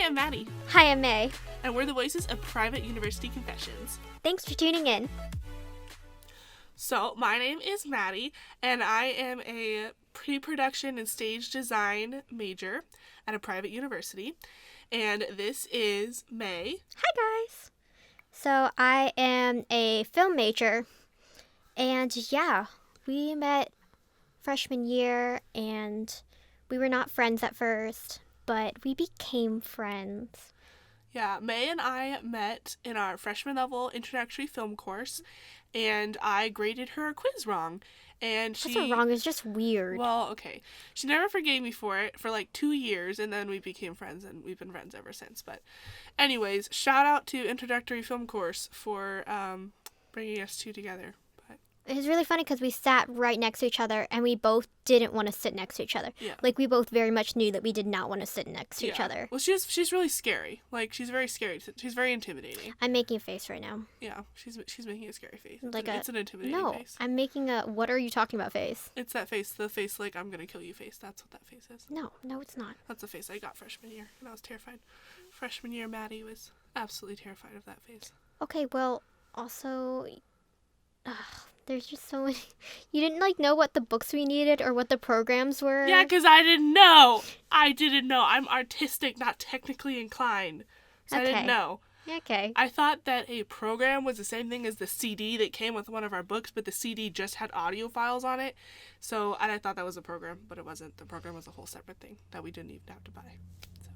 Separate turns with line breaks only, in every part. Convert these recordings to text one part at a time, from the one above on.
I'm Maddie.
Hi, I'm May.
And we're the voices of Private University Confessions.
Thanks for tuning in.
So, my name is Maddie, and I am a pre-production and stage design major at a private university. And this is May.
Hi, guys. So, I am a film major. And yeah, we met freshman year, and we were not friends at first, but we became friends.
Yeah, May and I met in our freshman level introductory film course, and I graded her a quiz wrong. And
That's not wrong, it's just weird.
Well, okay. She never forgave me for it for like 2 years, and then we became friends, and we've been friends ever since. But anyways, shout out to introductory film course for bringing us two together.
It was really funny because we sat right next to each other, and we both didn't want to sit next to each other.
Yeah.
Like, we both very much knew that we did not want to sit next to each other.
Well, she's really scary. Like, she's very scary. She's very intimidating.
I'm making a face right now.
Yeah, she's making a scary face.
It's
an intimidating face.
No, I'm making a what are you talking about face.
It's that face, the face like I'm gonna kill you face. That's what that face is.
No, it's not.
That's the face I got freshman year, and I was terrified. Freshman year, Maddie was absolutely terrified of that face.
Okay, well, also, there's just so many. You didn't know what the books we needed or what the programs were?
Yeah, because I didn't know. I'm artistic, not technically inclined. So
Okay.
I didn't know.
Okay.
I thought that a program was the same thing as the CD that came with one of our books, but the CD just had audio files on it. And I thought that was a program, but it wasn't. The program was a whole separate thing that we didn't even have to buy. So.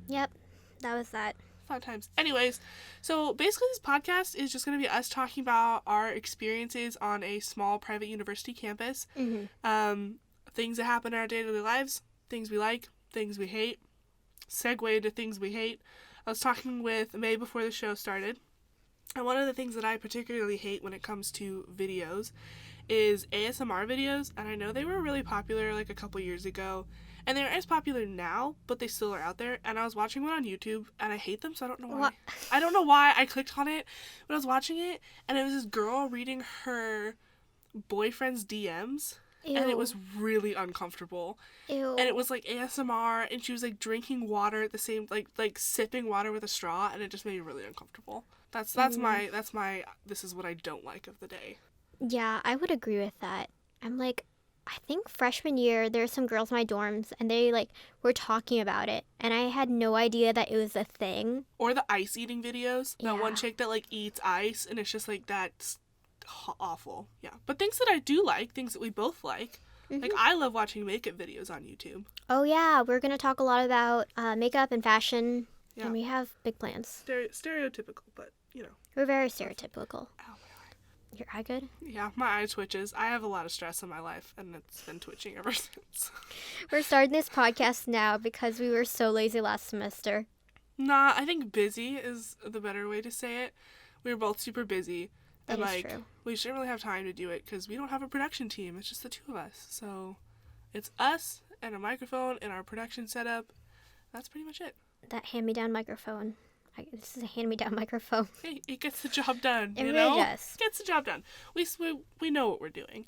Yep, that was that.
Fun times. Anyways, so basically this podcast is just going to be us talking about our experiences on a small private university campus.
Mm-hmm.
Things that happen in our daily lives, things we like, things we hate, segue into things we hate. I was talking with May before the show started, and one of the things that I particularly hate when it comes to videos is ASMR videos, and I know they were really popular like a couple years ago, and they're as popular now, but they still are out there. And I was watching one on YouTube, and I hate them, so I don't know why. I don't know why I clicked on it when I was watching it, and it was this girl reading her boyfriend's DMs,
Ew.
and it was really uncomfortable.
Ew.
And it was like ASMR, and she was like drinking water at the same, like sipping water with a straw, and it just made me really uncomfortable. That's my this is what I don't like of the day.
Yeah, I would agree with that. I think freshman year, there were some girls in my dorms, and they, were talking about it, and I had no idea that it was a thing.
Or the ice eating videos.
Yeah.
That one chick that, eats ice, and it's just, that's awful. Yeah. But things that I do like, things that we both like.
Mm-hmm.
I love watching makeup videos on YouTube.
Oh, yeah, we're going to talk a lot about makeup and fashion, and we have big plans.
Stereotypical, but,
We're very stereotypical.
Ow.
Your eye good?
Yeah, my eye twitches. I have a lot of stress in my life, and it's been twitching ever since.
We're starting this podcast now because we were so lazy last semester.
Nah, I think busy is the better way to say it. We were both super busy.
That
And,
is true.
we just didn't really have time to do it because we don't have a production team. It's just the two of us. So, it's us and a microphone and our production setup. That's pretty much it.
That hand-me-down microphone. This is a hand-me-down microphone.
Hey, it gets the job done,
It
you
really
know?
does.
It gets the job done. We know what we're doing.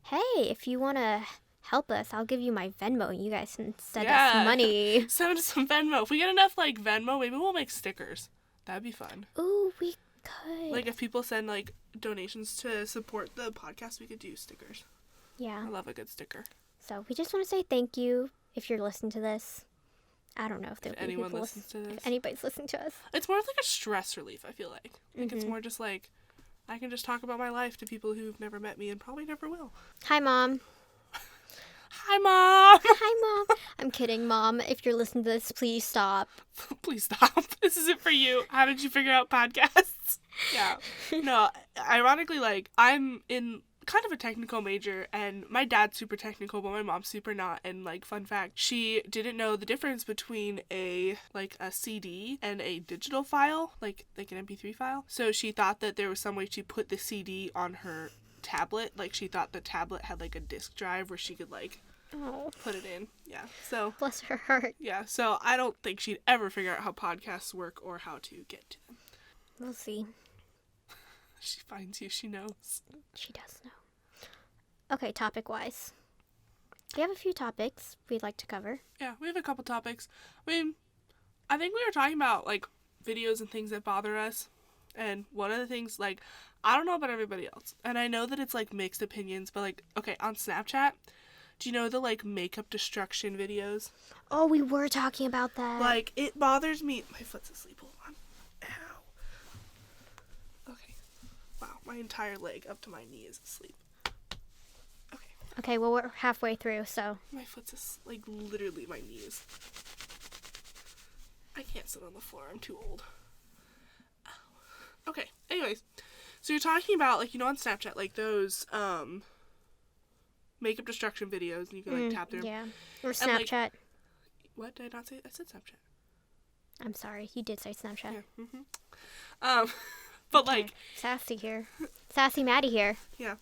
Hey, if you want to help us, I'll give you my Venmo and you guys can send us money.
Send us some Venmo. If we get enough, Venmo, maybe we'll make stickers. That'd be fun.
Ooh, we could.
If people send, donations to support the podcast, we could do stickers.
Yeah.
I love a good sticker.
So we just want to say thank you if you're listening to this. I don't know if there'll be
anyone
people
listens to this.
If anybody's listening to us.
It's more of a stress relief, I feel like. It's more just I can just talk about my life to people who've never met me and probably never will.
Hi, Mom.
Hi, Mom.
Hi, Mom. I'm kidding, Mom. If you're listening to this, please stop.
Please stop. This isn't for you. How did you figure out podcasts? Yeah. No, ironically, I'm in kind of a technical major, and my dad's super technical, but my mom's super not. And fun fact, she didn't know the difference between a CD and a digital file, like an MP3 file. So she thought that there was some way to put the CD on her tablet. She thought the tablet had a disk drive where she could put it in. Yeah. So
bless her heart.
Yeah. So I don't think she'd ever figure out how podcasts work or how to get to them.
We'll see.
She finds you, she knows.
She does know. Okay, topic-wise. We have a few topics we'd like to cover.
Yeah, we have a couple topics. I mean, I think we were talking about, like, videos and things that bother us. And one of the things, like, I don't know about everybody else. And I know that it's, like, mixed opinions. But, like, okay, on Snapchat, do you know the, like, makeup destruction videos?
Oh, we were talking about that.
Like, it bothers me. My foot's asleep. Hold on. Ow. Okay. Wow, my entire leg up to my knee is asleep. Okay.
Okay, well, we're halfway through, so.
My foot's like, literally my knees. I can't sit on the floor. I'm too old. Ow. Okay, anyways. So you're talking about, like, you know, on Snapchat, like, those, makeup destruction videos, and you can, like, tap them.
Yeah. Or
And, like,
Snapchat.
what did I not say? I said Snapchat.
I'm sorry, you did say Snapchat.
Yeah. But,
Okay.
like,
Sassy here. Sassy Maddie here.
yeah.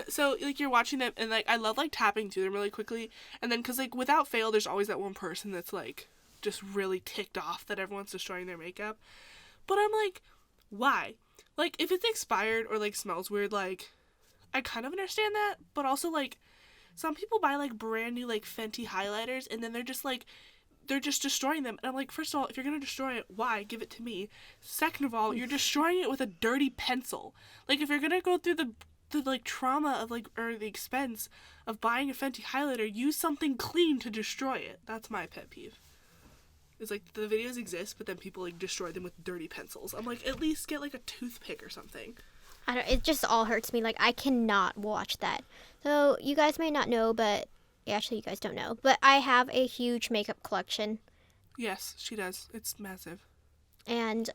So, like, you're watching them, and, like, I love, like, tapping through them really quickly, and then, because, like, without fail, there's always that one person that's, like, just really ticked off that everyone's destroying their makeup. But I'm like, why? Like, if it's expired or, like, smells weird, like, I kind of understand that, but also, like, some people buy, like, brand new, like, Fenty highlighters, and then they're just destroying them. And I'm like, first of all, if you're going to destroy it, why? Give it to me. Second of all, you're destroying it with a dirty pencil. Like, if you're going to go through the like, trauma of, like, or the expense of buying a Fenty highlighter, use something clean to destroy it. That's my pet peeve. It's like, the videos exist, but then people, like, destroy them with dirty pencils. I'm like, at least get, like, a toothpick or something.
It just all hurts me. Like, I cannot watch that. So, you guys may not know, but actually, you guys don't know, but I have a huge makeup collection.
Yes, she does. It's massive.
And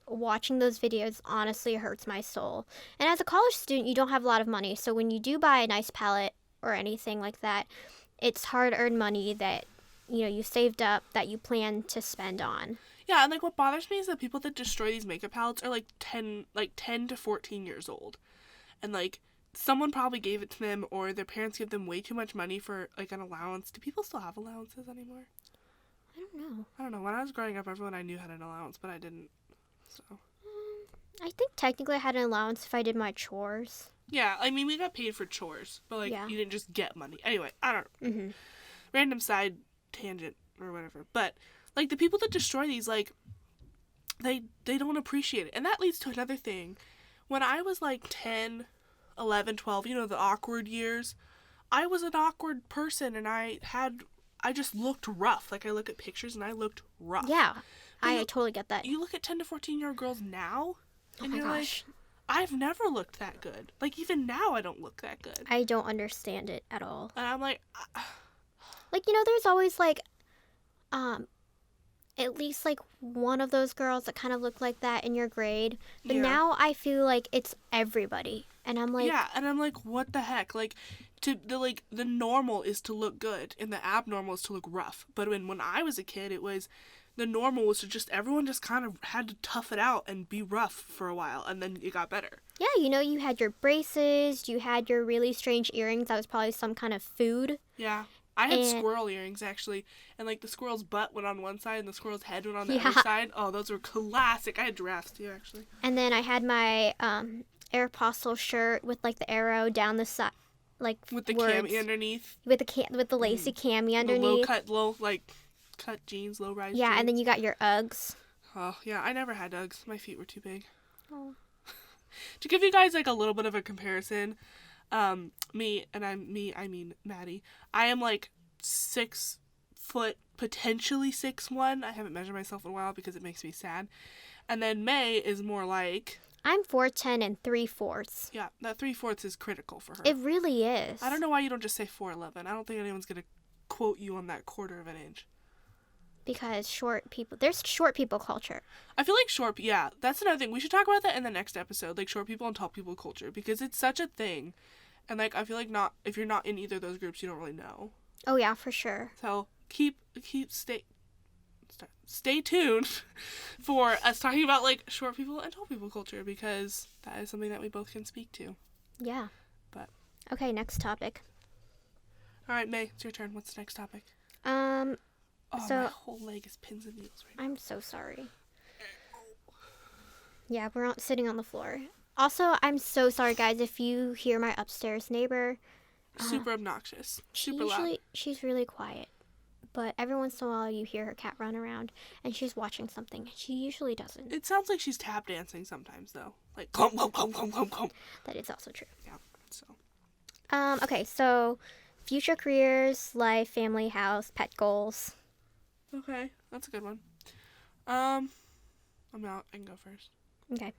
watching those videos honestly hurts my soul. And as a college student, you don't have a lot of money. So when you do buy a nice palette or anything like that, it's hard-earned money that, you know, you saved up that you plan to spend on.
Yeah, and, like, what bothers me is that people that destroy these makeup palettes are, like, 10 to 14 years old. And, like, someone probably gave it to them, or their parents give them way too much money for, like, an allowance. Do people still have allowances anymore?
I don't know.
When I was growing up, everyone I knew had an allowance, but I didn't. So.
I think technically I had an allowance if I did my chores.
Yeah, I mean, we got paid for chores, but, like,
Yeah.
you didn't just get money. Anyway, I don't know.
Mm-hmm.
Random side tangent or whatever. But, like, the people that destroy these, like, they don't appreciate it. And that leads to another thing. When I was, like, 10, 11, 12, you know, the awkward years, I was an awkward person, and I just looked rough. Like, I look at pictures, and I looked rough.
Yeah,
But
I totally get that.
You look at 10 to 14-year-old girls now, and
my
you're
gosh.
like, I've never looked that good. Like, even now, I don't look that good.
I don't understand it at all.
And I'm like,
Like, you know, there's always, like, at least, like, one of those girls that kind of look like that in your grade. But
Yeah.
now I feel like it's everybody. And I'm like,
yeah, and I'm like, what the heck? Like, the normal is to look good, and the abnormal is to look rough. But when I was a kid, the normal was to everyone just kind of had to tough it out and be rough for a while, and then it got better.
yeah, you know, you had your braces, you had your really strange earrings. That was probably some kind of food.
Yeah. I had
And-
squirrel earrings, actually, and, like, the squirrel's butt went on one side and the squirrel's head went on the
Yeah.
other side. Oh, those were classic. I had giraffes, too, actually.
And then I had my Aeropostale shirt with, like, the arrow down the side, like,
With the
words.
cami underneath.
With the lacy cami underneath.
The cut jeans, low-rise
Yeah,
jeans.
and then you got your Uggs.
Oh, yeah, I never had Uggs. My feet were too big.
Oh.
To give you guys, like, a little bit of a comparison, I mean Maddie, I am, like, 6 foot, potentially 6'1". I haven't measured myself in a while because it makes me sad. And then May is more like...
I'm 4'10" and 3/4.
Yeah, that 3/4 is critical for her.
It really is.
I don't know why you don't just say 4'11". I don't think anyone's going to quote you on that 1/4 of an inch.
Because there's short people culture.
I feel like yeah, that's another thing. We should talk about that in the next episode, like, short people and tall people culture, because it's such a thing. And, like, I feel like if you're not in either of those groups, you don't really know.
Oh yeah, for sure.
So stay tuned for us talking about, like, short people and tall people culture, because that is something that we both can speak to.
Yeah.
But
Okay, next topic.
all right, May, it's your turn. What's the next topic? Oh,
So-
my whole leg is pins and needles right now.
I'm so sorry. Yeah, we're not sitting on the floor. Also, I'm so sorry, guys, if you hear my upstairs neighbor.
Super obnoxious. Super loud.
She's really quiet. but every once in a while you hear her cat run around and she's watching something. She usually doesn't.
It sounds like she's tap dancing sometimes, though. Like, clump, clump, clump, clump, clump, clump.
That is also true.
Yeah, so.
Okay, so future careers, life, family, house, pet goals.
Okay, that's a good one. I'm out. I can go first.
Okay.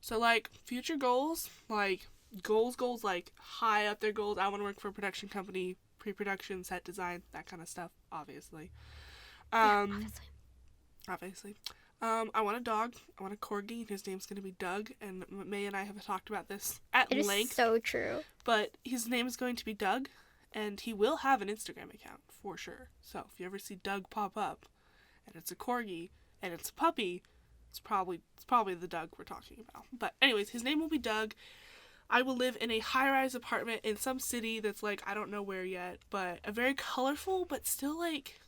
So, like, future goals, like, goals, like, high up there goals. I want to work for a production company, pre-production, set design, that kind of stuff, obviously. Obviously. I want a dog. I want a corgi, and his name's going to be Doug, and May and I have talked about this at length.
It is so true.
But his name is going to be Doug, and he will have an Instagram account, for sure. So, if you ever see Doug pop up, and it's a corgi, and it's a puppy, it's probably the Doug we're talking about. But anyways, his name will be Doug. I will live in a high-rise apartment in some city that's, like, I don't know where yet, but a very colorful, but still, like,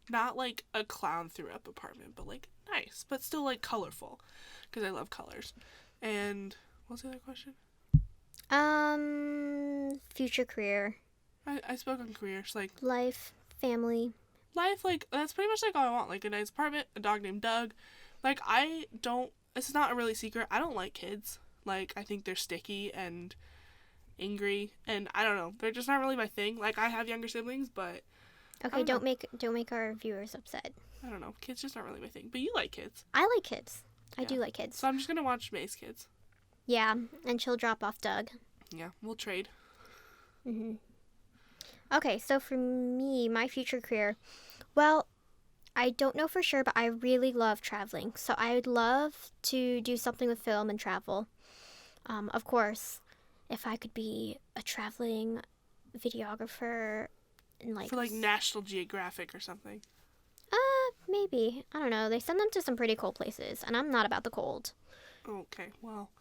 not, like, a clown threw up apartment, but, like, nice, but still, like, colorful, because I love colors. And what was the other question?
Future career.
I spoke on careers, like...
Life, family.
Life, like, that's pretty much, like, all I want. Like, a nice apartment, a dog named Doug. Like, it's not a really secret, I don't like kids. Like, I think they're sticky and angry, and I don't know, they're just not really my thing. Like, I have younger siblings, but...
Okay, don't make our viewers upset.
I don't know, kids just aren't really my thing. But you like kids.
I like kids. I do like kids.
So I'm just gonna watch May's kids.
Yeah, and she'll drop off Doug.
Yeah, we'll trade.
Mhm. Okay, so for me, my future career, well, I don't know for sure, but I really love traveling. So I would love to do something with film and travel. Of course, if I could be a traveling videographer in like...
For like National Geographic or something.
Maybe. I don't know. They send them to some pretty cold places, and I'm not about the cold.
Okay, well...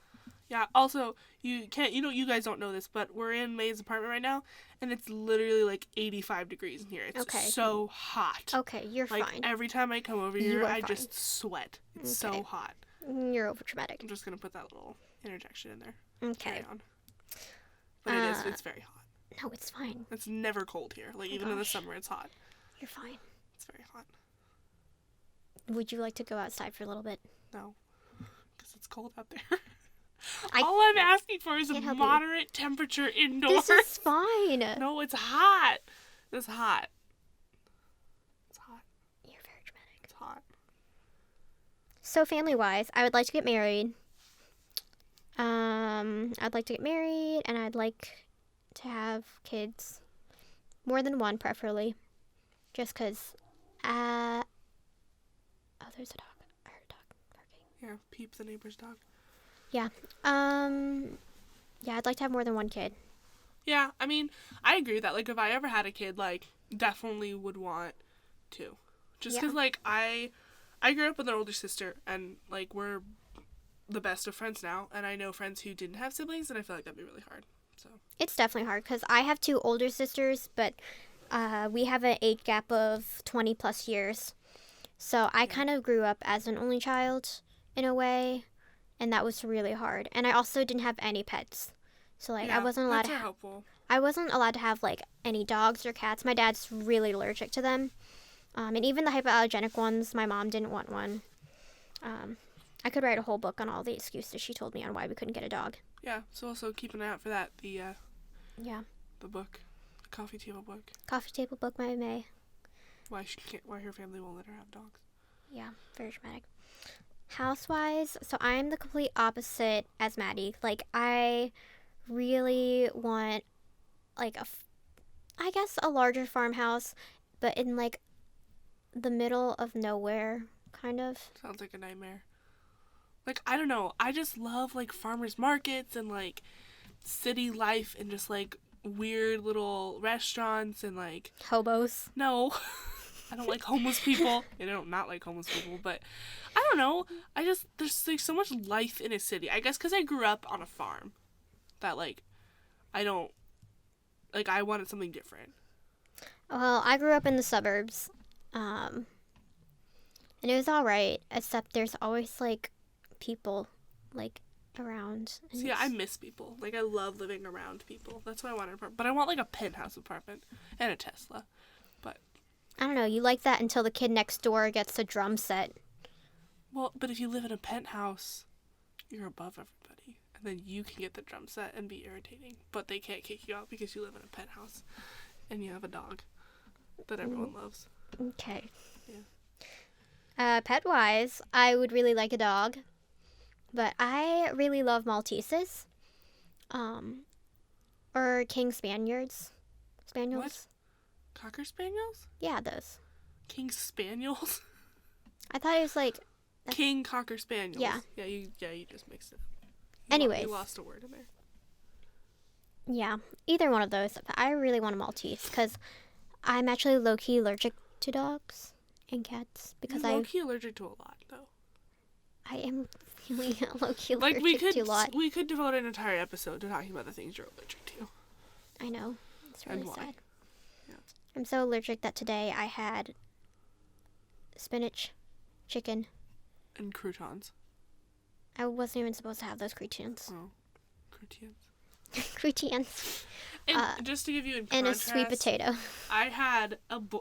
Yeah, also, you guys don't know this, but we're in May's apartment right now, and it's literally like 85 degrees in here. It's so hot.
Okay, you're
like,
fine.
Every time I come over here, I just sweat. It's so hot.
You're over dramatic.
I'm just going to put that little interjection in there.
Okay.
Carry on. But it's very hot.
No, it's fine.
It's never cold here. Like, even in the summer, it's hot.
You're fine.
It's very hot.
Would you like to go outside for a little bit?
No. Because it's cold out there. All I'm asking for is a moderate temperature indoors.
This is fine.
No, it's hot. It's hot. It's hot.
You're very dramatic.
It's hot.
So family-wise, I would like to get married. I'd like to get married, and I'd like to have kids. More than one, preferably. Just because, oh, there's a dog. I heard a dog barking.
Yeah, Peep the neighbor's dog.
Yeah. Yeah, I'd like to have more than one kid.
Yeah, I mean, I agree with that. Like, if I ever had a kid, like, definitely would want two. Just because, like, I grew up with an older sister, and, like, we're the best of friends now, and I know friends who didn't have siblings, and I feel like that'd be really hard, so. It's
definitely hard, because I have two older sisters, but we have an age gap of 20 plus years. So I kind of grew up as an only child, in a way, and that was really hard. And I also didn't have any pets. So, like, I wasn't allowed to have, like, any dogs or cats. My dad's really allergic to them. And even the hypoallergenic ones, my mom didn't want one. I could write a whole book on all the excuses she told me on why we couldn't get a dog.
Yeah, so also keep an eye out for that. The book. The coffee table book.
Coffee table book by May.
Why her family won't let her have dogs.
Yeah, very dramatic. House-wise, so I'm the complete opposite as Maddie. Like, I really want, like, I guess a larger farmhouse, but in, like, the middle of nowhere, kind of.
Sounds like a nightmare. Like, I don't know. I just love, like, farmers markets and, like, city life and just, like, weird little restaurants and, like...
Hobos.
No. I don't like homeless people. I don't not like homeless people, but I don't know. There's like so much life in a city. I guess because I grew up on a farm that, like, I wanted something different.
Well, I grew up in the suburbs, and it was all right, except there's always, like, people, like, around.
See, I miss people. Like, I love living around people. That's why I want an apartment. But I want, like, a penthouse apartment and a Tesla. But
I don't know. You like that until the kid next door gets a drum set.
Well, but if you live in a penthouse, you're above everybody. And then you can get the drum set and be irritating. But they can't kick you out because you live in a penthouse. And you have a dog that everyone loves.
Okay.
Yeah.
Pet-wise, I would really like a dog. But I really love Malteses. Or King Spaniels. Spaniels.
What? Cocker Spaniels?
Yeah, those.
King Spaniels?
I thought it was like...
King Cocker Spaniels.
Yeah.
Yeah, you just mixed it up.
Anyways.
You lost a word in there.
Yeah, either one of those. But I really want a Maltese because I'm actually low-key allergic to dogs and cats because
You're low-key allergic to a lot, though.
I am really low-key allergic
Like,
to a lot.
we could devote an entire episode to talking about the things you're allergic to.
I know. It's really
And why.
sad.
Yeah.
I'm so allergic that today I had spinach, chicken.
And croutons.
I wasn't even supposed to have those croutons.
Oh, croutons.
Croutons.
And just to give you in
And a
contrast,
sweet potato.
I had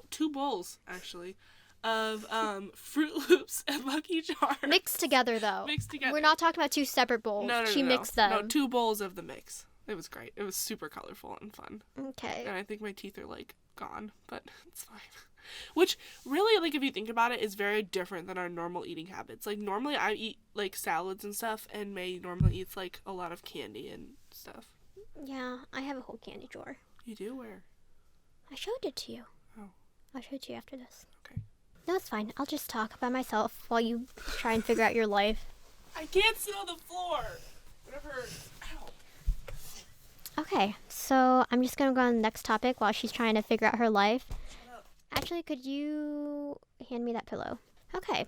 two bowls, actually, of Fruit Loops and Lucky Charms.
Mixed together, though.
Mixed together.
We're not talking about two separate bowls.
No.
She mixed them.
No, 2 bowls of the mix. It was great. It was super colorful and fun.
Okay.
And I think my teeth are, like, gone, but it's fine. Which, really, like, if you think about it, is very different than our normal eating habits. Like, normally I eat, like, salads and stuff, and May normally eats, like, a lot of candy and stuff.
Yeah, I have a whole candy drawer.
You do? Where?
I showed it to you.
Oh.
I'll show it to you after this.
Okay.
No, it's fine. I'll just talk by myself while you try and figure out your life.
I can't sit on the floor. It hurts. Ow.
Okay, so I'm just going to go on the next topic while she's trying to figure out her life.
Shut up.
Actually, could you hand me that pillow? Okay,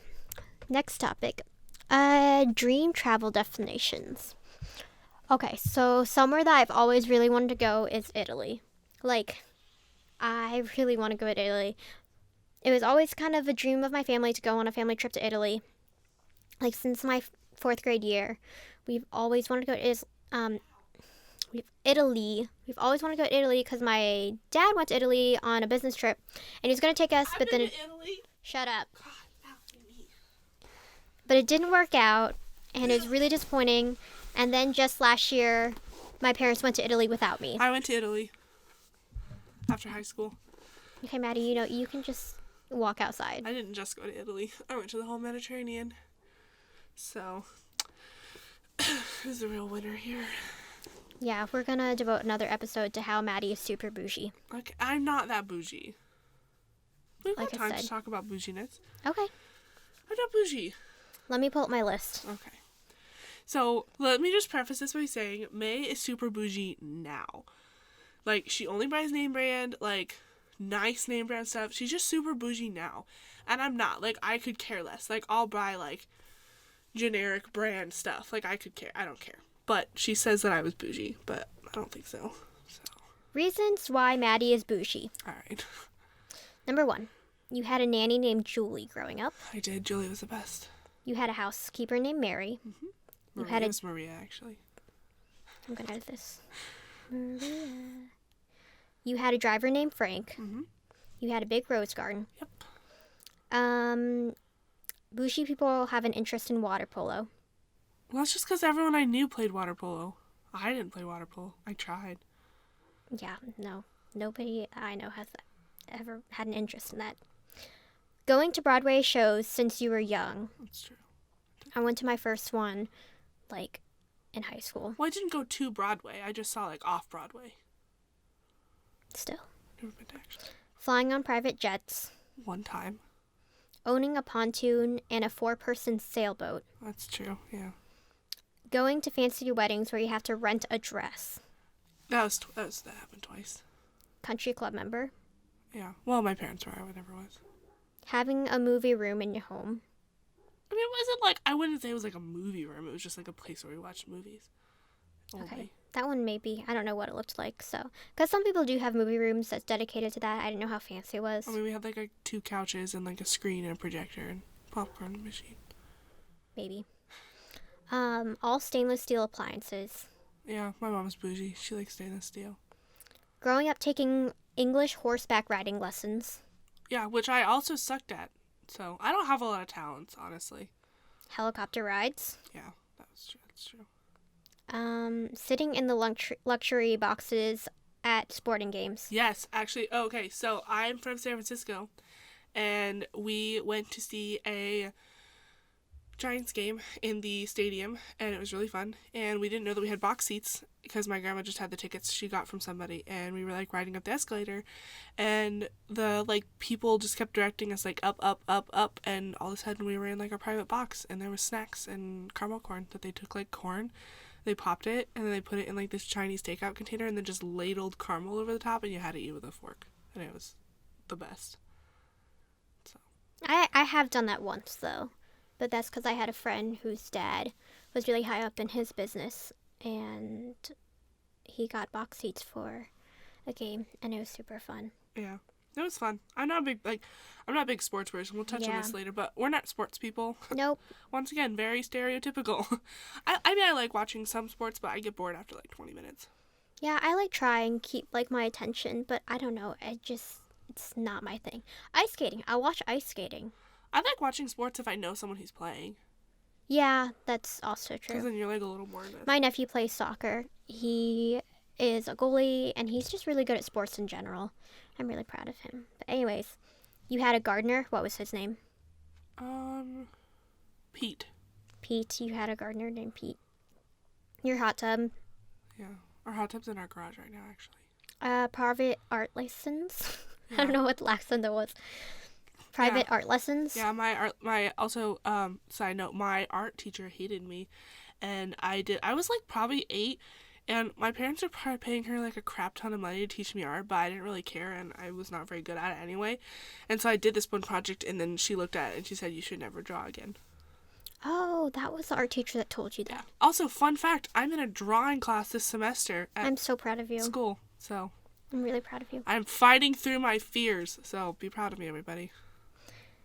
next topic. Dream travel destinations. Okay, so somewhere that I've always really wanted to go is Italy. Like, I really want to go to Italy. It was always kind of a dream of my family to go on a family trip to Italy. Like, since my 4th grade year, we've always wanted to go to Italy. We've always wanted to go to Italy because my dad went to Italy on a business trip, and he was going to take us,
I've
but
been
then...
to Italy.
Shut up.
God, that was me.
But it didn't work out, and it was really disappointing. And then just last year, my parents went to Italy without me.
I went to Italy after high school.
Okay, Maddie, you can just walk outside.
I didn't just go to Italy. I went to the whole Mediterranean. So, who's the real winner here?
Yeah, we're going to devote another episode to how Maddie is super bougie.
Like, I'm not that bougie. We've got
Like I
time to
said.
talk about bouginess.
Okay,
I'm not bougie.
let me pull up my list.
Okay. So, let me just preface this by saying May is super bougie now. Like, she only buys name brand, like, nice name brand stuff. She's just super bougie now. And I'm not. Like, I could care less. Like, I'll buy, like, generic brand stuff. Like, I could care. I don't care. But she says that I was bougie, but I don't think so.
Reasons why Maddie is bougie.
All right.
Number 1, you had a nanny named Julie growing up.
I did. Julie was the best.
You had a housekeeper named Mary. You
Maria
had a...
was Maria, actually.
I'm going to edit this. Maria. You had a driver named Frank.
Mm-hmm.
You had a big rose garden.
Yep.
Bougie people have an interest in water polo.
Well, that's just because everyone I knew played water polo. I didn't play water polo. I tried.
Yeah, no. Nobody I know has ever had an interest in that. Going to Broadway shows since you were young.
That's true.
I went to my first one, like, in high school.
Well, I didn't go to Broadway. I just saw, like, off-Broadway.
Still.
Never been to, actually.
Flying on private jets.
One time.
Owning a pontoon and a 4-person sailboat.
That's true, yeah.
Going to fancy weddings where you have to rent a dress.
That happened twice.
Country club member.
Yeah. Well, my parents were. I never was.
Having a movie room in your home.
I mean, it wasn't like, I wouldn't say it was like a movie room. It was just like a place where we watched movies. Only.
Okay. That one maybe. I don't know what it looked like, so. Because some people do have movie rooms that's dedicated to that. I didn't know how fancy it was.
I mean, we had like 2 couches and like a screen and a projector and popcorn machine.
Maybe. All stainless steel appliances.
Yeah, my mom's bougie. She likes stainless steel.
Growing up taking English horseback riding lessons.
Yeah, which I also sucked at. So I don't have a lot of talents, honestly.
Helicopter rides.
Yeah, that's true.
Sitting in the luxury boxes at sporting games.
Yes, actually. Okay, so I'm from San Francisco, and we went to see a Giants game in the stadium, and it was really fun. And we didn't know that we had box seats because my grandma just had the tickets she got from somebody, and we were like riding up the escalator, and the like people just kept directing us like up, up, up, up, and all of a sudden we were in like a private box, and there was snacks and caramel corn that they took like corn. They popped it, and then they put it in, like, this Chinese takeout container, and then just ladled caramel over the top, and you had to eat with a fork. And it was the best. So.
I have done that once, though. But that's because I had a friend whose dad was really high up in his business, and he got box seats for a game, and it was super fun.
Yeah. It was fun. I'm not a big sports person. We'll touch on this later, but we're not sports people.
Nope.
Once again, very stereotypical. I mean, I like watching some sports, but I get bored after like 20 minutes.
Yeah, I like try and keep like my attention, but I don't know. It's not my thing. Ice skating. I'll watch ice skating.
I like watching sports if I know someone who's playing.
Yeah, that's also true.
Because then you're like a little more invested.
My nephew plays soccer. He is a goalie, and he's just really good at sports in general. I'm really proud of him. But anyways, you had a gardener. What was his name?
Pete.
Pete. You had a gardener named Pete. Your hot tub.
Yeah. Our hot tub's in our garage right now, actually.
Private art lessons.
Yeah.
I don't know what accent that was. Private art lessons.
Yeah, side note, my art teacher hated me, and I was like probably 8, and my parents were probably paying her like a crap ton of money to teach me art, but I didn't really care, and I was not very good at it anyway, and so I did this one project, and then she looked at it and she said, you should never draw again.
Oh, that was the art teacher that told you that.
Yeah. Also, fun fact, I'm in a drawing class this semester at
I'm so proud of you.
School, so.
I'm really proud of you.
I'm fighting through my fears, so be proud of me, everybody.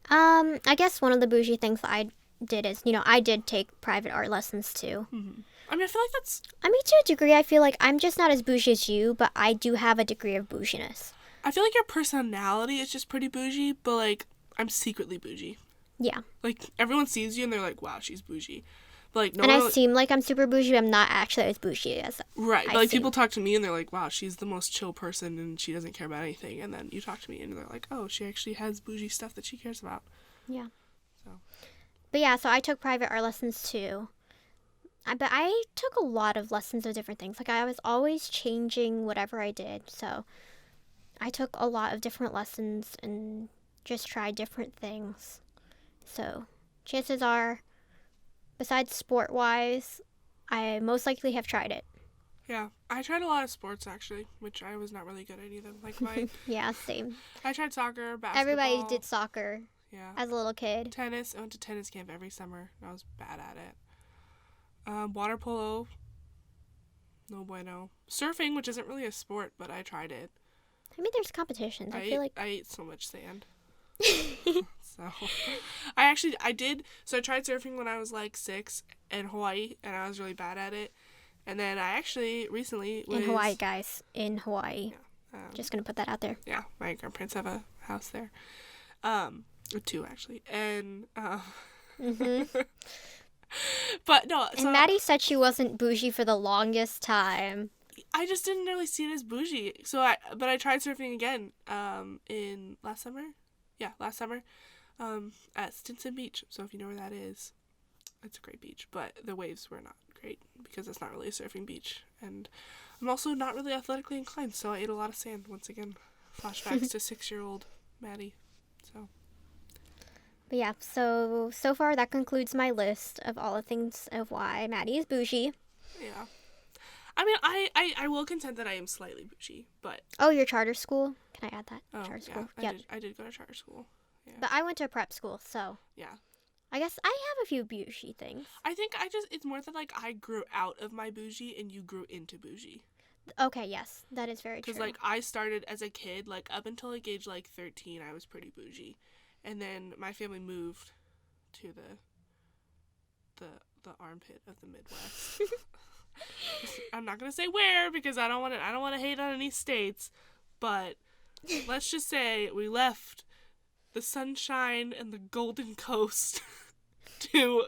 I guess one of the bougie things that I did is, I did take private art lessons too.
Mm-hmm. I mean, I feel like that's...
I mean, to a degree, I feel like I'm just not as bougie as you, but I do have a degree of bouginess.
I feel like your personality is just pretty bougie, but, like, I'm secretly bougie.
Yeah.
Like, everyone sees you and they're like, wow, she's bougie. But, like, no
and
one...
I seem like I'm super bougie, but I'm not actually as bougie as
Right, but, like, people talk to me and they're like, wow, she's the most chill person and she doesn't care about anything. And then you talk to me and they're like, oh, she actually has bougie stuff that she cares about.
Yeah.
So.
But yeah, so I took private art lessons too. But I took a lot of lessons of different things. Like, I was always changing whatever I did. So I took a lot of different lessons and just tried different things. So chances are, besides sport-wise, I most likely have tried it.
Yeah, I tried a lot of sports, actually, which I was not really good at either. Like,
Yeah, same.
I tried soccer, basketball.
Everybody did soccer.
Yeah.
As a little kid.
Tennis. I went to tennis camp every summer. I was bad at it. Water polo. No bueno. Surfing, which isn't really a sport, but I tried it.
I mean, there's competitions. I feel like
I ate so much sand. So I tried surfing when I was like 6 in Hawaii, and I was really bad at it. And then I actually recently was...
In Hawaii, guys. In Hawaii.
Yeah,
just gonna put that out there.
Yeah, my grandparents have a house there. 2 actually. And but no, so
and Maddie said she wasn't bougie for the longest time.
I just didn't really see it as bougie. But I tried surfing again in last summer. Yeah, last summer at Stinson Beach. So if you know where that is, it's a great beach, but the waves were not great because it's not really a surfing beach. And I'm also not really athletically inclined, so I ate a lot of sand once again. Flashbacks to 6-year-old Maddie. So.
But yeah, so far that concludes my list of all the things of why Maddie is bougie.
Yeah. I mean, I will contend that I am slightly bougie, but...
Oh, your charter school? Can I add that?
Oh,
charter school.
Yeah, I did go to charter school. Yeah.
But I went to a prep school, so...
Yeah.
I guess I have a few bougie things.
I think it's more that, like, I grew out of my bougie and you grew into bougie.
Okay, yes. That is very true.
Because, like, I started as a kid, like, up until, like, age, like, 13, I was pretty bougie. And then my family moved to the armpit of the Midwest. I'm not gonna say where because I don't want to hate on any states, but let's just say we left the sunshine and the Golden Coast to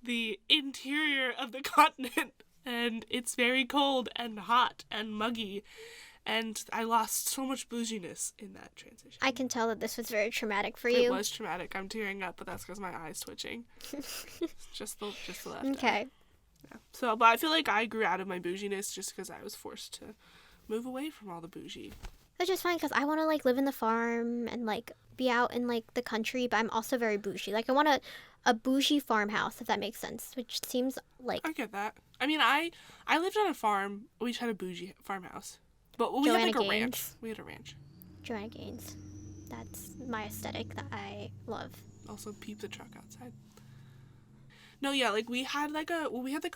the interior of the continent, and it's very cold and hot and muggy, and I lost so much bouginess in that transition.
I can tell that this was very traumatic for you.
It was traumatic. I'm tearing up, but that's because my eye's twitching. just the left
Okay.
eye. Yeah. So, but I feel like I grew out of my bouginess just because I was forced to move away from all the bougie.
Which is fine, because I want to, like, live in the farm and, like, be out in, like, the country, but I'm also very bougie. Like, I want a bougie farmhouse, if that makes sense, which seems like...
I get that. I mean, I lived on a farm. We just had a bougie farmhouse. But we
Joanna
had, like, a
Gaines.
ranch. We had a ranch.
Joanna Gaines. That's my aesthetic that I love.
Also, peep the truck outside. No, yeah, like, we had, like, a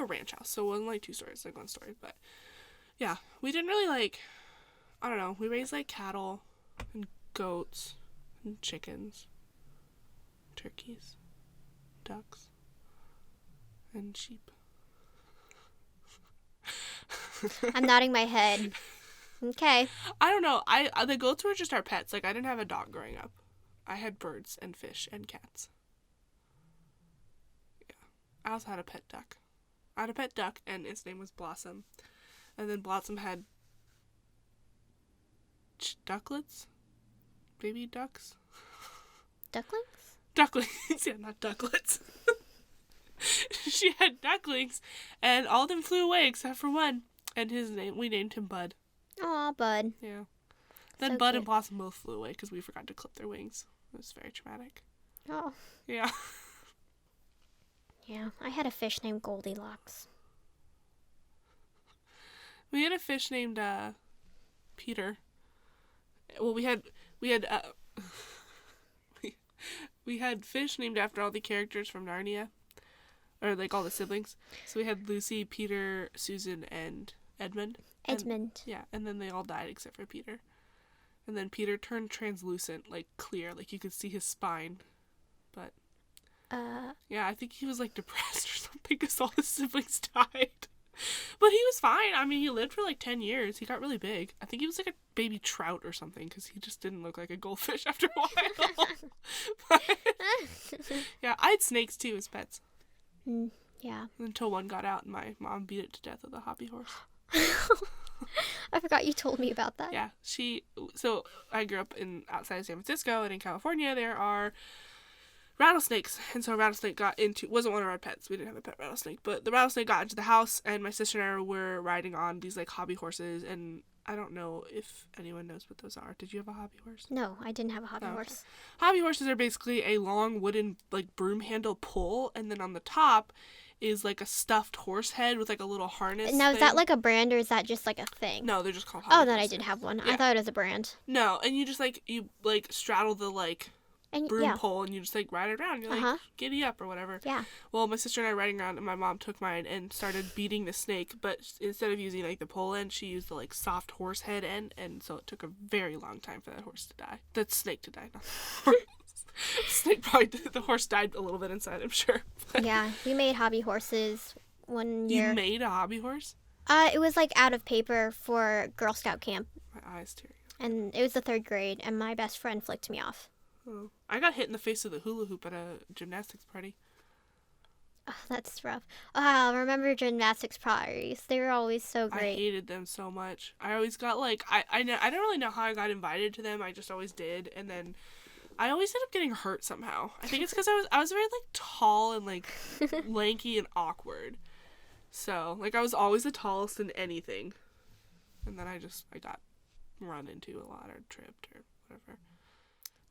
ranch house. So it wasn't, like, 2 stories, like, 1 story. But, yeah, we didn't really, like... I don't know. We raised, like, cattle and goats and chickens, turkeys, ducks, and sheep.
I'm nodding my head. Okay.
I don't know. The goats were just our pets. Like, I didn't have a dog growing up. I had birds and fish and cats. Yeah. I also had a pet duck. I had a pet duck, and its name was Blossom. And then Blossom had ducklets? Baby ducks?
Ducklings?
Ducklings. Yeah, not ducklets. She had ducklings, and all of them flew away except for one. And we named him Bud.
Aw, Bud.
Yeah. Then
So
Bud
cute.
and Blossom both flew away because we forgot to clip their wings. It was very traumatic.
Oh.
Yeah.
Yeah, I had a fish named Goldilocks.
We had a fish named Peter. Well, we had we had fish named after all the characters from Narnia, or like all the siblings. So we had Lucy, Peter, Susan, and Edmund.
Edmund.
Yeah, and then they all died except for Peter. And then Peter turned translucent, like clear, like you could see his spine. But yeah, I think he was like depressed or something because all his siblings died. But he was fine. I mean, he lived for like 10 years. He got really big. I think he was like a baby trout or something because he just didn't look like a goldfish after a while. But, yeah, I had snakes too as pets.
Yeah.
Until one got out and my mom beat it to death with a hobby horse.
I forgot you told me about that.
Yeah, so I grew up outside of San Francisco, and in California there are rattlesnakes, and so a rattlesnake wasn't one of our pets. We didn't have a pet rattlesnake, but the rattlesnake got into the house, and my sister and I were riding on these like hobby horses, and I don't know if anyone knows what those are. Did you have a hobby horse?
No, I didn't have a hobby
Oh, okay.
horse.
Hobby horses are basically a long wooden like broom handle pole, and then on the top is like a stuffed horse head with like a little harness.
Now, is
thing.
that like a brand or is that just like a thing?
No, they're just called hobby
Oh, then I
horses.
did have one.
Yeah.
I thought it was a brand.
No, and you just you straddle the like
And
broom
yeah.
pole and you just like ride it around. You're like giddy up or whatever.
Yeah.
Well, my sister and I were riding around, and my mom took mine and started beating the snake, but instead of using like the pole end, she used the like soft horse head end, and so it took a very long time for that snake to die. Not the horse. Snake the horse died a little bit inside, I'm sure.
Yeah, we made hobby horses one year.
You made a hobby horse?
It was like out of paper for Girl Scout camp,
My eyes tearing up.
and it was the 3rd grade, and my best friend flicked me off.
Oh. I got hit in the face with a hula hoop at a gymnastics party.
Oh, that's rough. Oh, remember gymnastics parties? They were always so
I
great.
hated them so much. I always got I don't really know how I got invited to them. I just always did, and then I always ended up getting hurt somehow. I think it's because I was very like tall and like lanky and awkward. So like I was always the tallest in anything, and then I got run into a lot or tripped or whatever.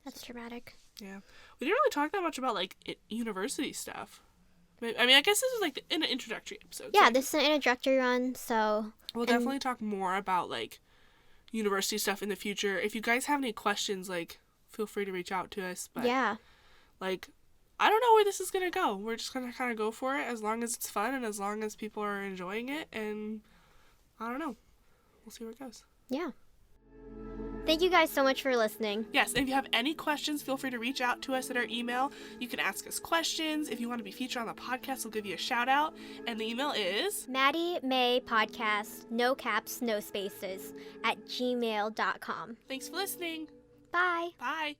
That's traumatic.
Yeah, we didn't really talk that much about like university stuff. I mean, I guess this was like an introductory episode.
Yeah,
so
this is an introductory one, so...
We'll definitely talk more about like university stuff in the future. If you guys have any questions, like feel free to reach out to us. But
yeah.
like, I don't know where this is gonna go. We're just gonna kind of go for it as long as it's fun and as long as people are enjoying it. And I don't know. We'll see where it goes.
Yeah. Thank you guys so much for listening.
Yes, and if you have any questions, feel free to reach out to us at our email. You can ask us questions. If you want to be featured on the podcast, we'll give you a shout out. And the email is
Maddie May Podcast, no caps, no spaces, @gmail.com.
Thanks for listening.
Bye.
Bye.